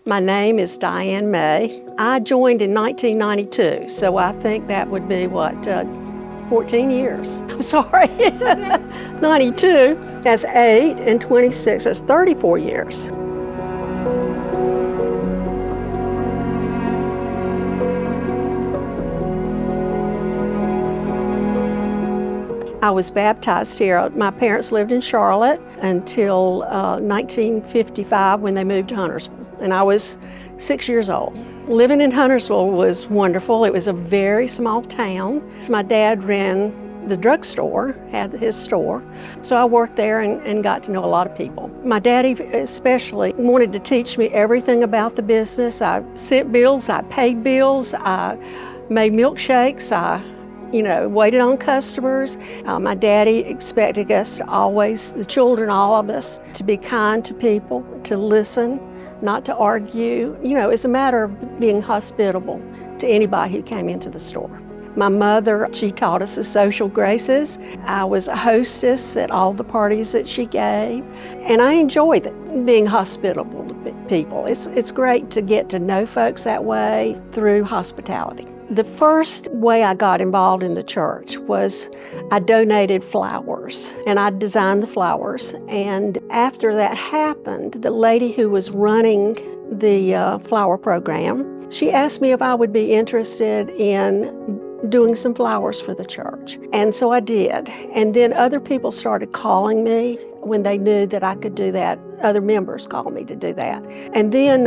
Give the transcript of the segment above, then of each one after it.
My name is Diane Maye. I joined in 1992, so I think that would be, 14 years. I'm sorry. 92, that's 8, and 26, that's 34 years. I was baptized here. My parents lived in Charlotte until 1955 when they moved to Huntersville, and I was 6 years old. Living in Huntersville was wonderful. It was a very small town. My dad ran the drugstore, had his store, so I worked there and got to know a lot of people. My daddy especially wanted to teach me everything about the business. I sent bills, I paid bills, I made milkshakes, I waited on customers. My daddy expected us to always, the children, all of us, to be kind to people, to listen, not to argue. It's a matter of being hospitable to anybody who came into the store. My mother, she taught us the social graces. I was a hostess at all the parties that she gave, and I enjoyed it, being hospitable to people. It's great to get to know folks that way through hospitality. The first way I got involved in the church was I donated flowers, and I designed the flowers. And after that happened, the lady who was running the flower program, she asked me if I would be interested in doing some flowers for the church. And so I did. And then other people started calling me when they knew that I could do that. Other members called me to do that. And then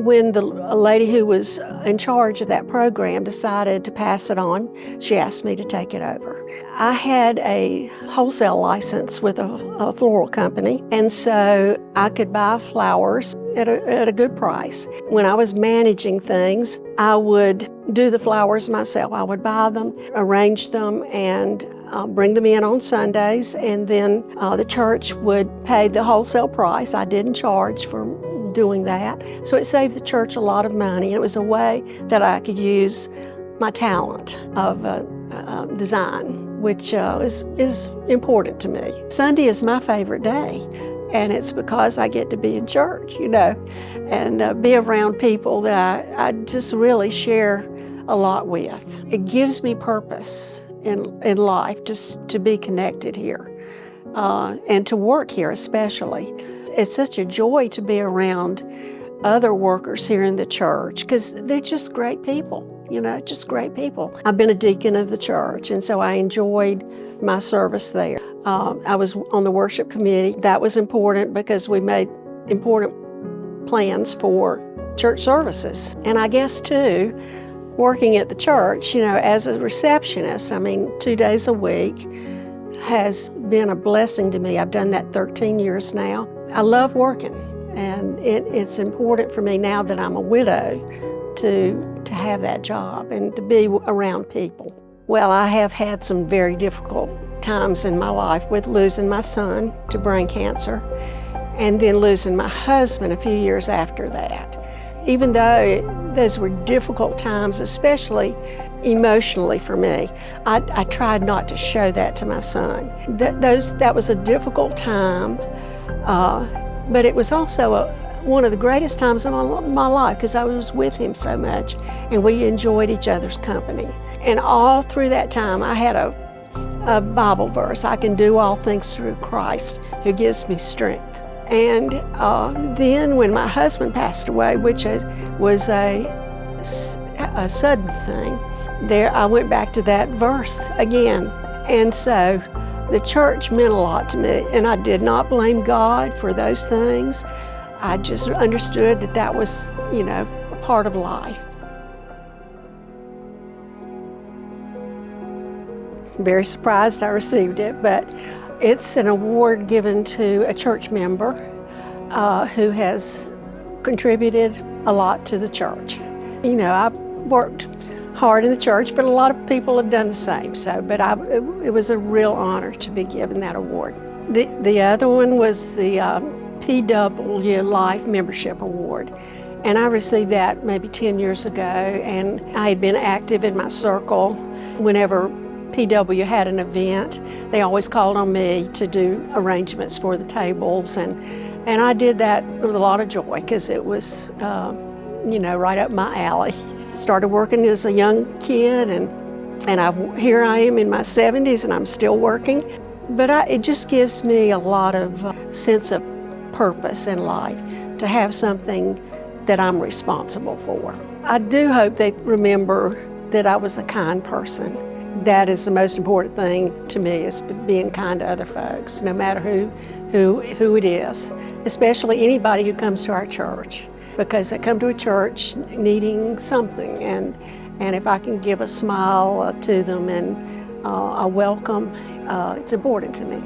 when the lady who was in charge of that program decided to pass it on, she asked me to take it over. I had a wholesale license with a floral company, and so I could buy flowers at a good price. When I was managing things, I would do the flowers myself. I would buy them, arrange them, and bring them in on Sundays, and then the church would pay the wholesale price. I didn't charge for doing that. So it saved the church a lot of money. It was a way that I could use my talent of design, which is important to me. Sunday is my favorite day, and it's because I get to be in church, and be around people that I just really share a lot with. It gives me purpose in life, just to be connected here and to work here especially. It's such a joy to be around other workers here in the church because they're just great people, just great people. I've been a deacon of the church, and so I enjoyed my service there. I was on the worship committee. That was important because we made important plans for church services. And I guess too, working at the church, as a receptionist, 2 days a week has been a blessing to me. I've done that 13 years now. I love working, and it's important for me now that I'm a widow to have that job and to be around people. Well, I have had some very difficult times in my life with losing my son to brain cancer and then losing my husband a few years after that. Even though those were difficult times, especially emotionally for me, I tried not to show that to my son. That was a difficult time, but it was also one of the greatest times of my life because I was with him so much and we enjoyed each other's company. And all through that time, I had a Bible verse, I can do all things through Christ who gives me strength. And then when my husband passed away, which was a sudden thing, I went back to that verse again. And so the church meant a lot to me, and I did not blame God for those things. I just understood that was, a part of life. Very surprised I received it, but it's an award given to a church member who has contributed a lot to the church. I've worked hard in the church, but a lot of people have done the same. It was a real honor to be given that award. The other one was the PW Life Membership Award. And I received that maybe 10 years ago, and I had been active in my circle. Whenever PW had an event, they always called on me to do arrangements for the tables and And I did that with a lot of joy because it was, right up my alley. Started working as a young kid, and here I am in my 70s, and I'm still working. But it just gives me a lot of sense of purpose in life to have something that I'm responsible for. I do hope they remember that I was a kind person. That is the most important thing to me, is being kind to other folks, no matter who it is, especially anybody who comes to our church, because they come to a church needing something, and if I can give a smile to them and a welcome, it's important to me.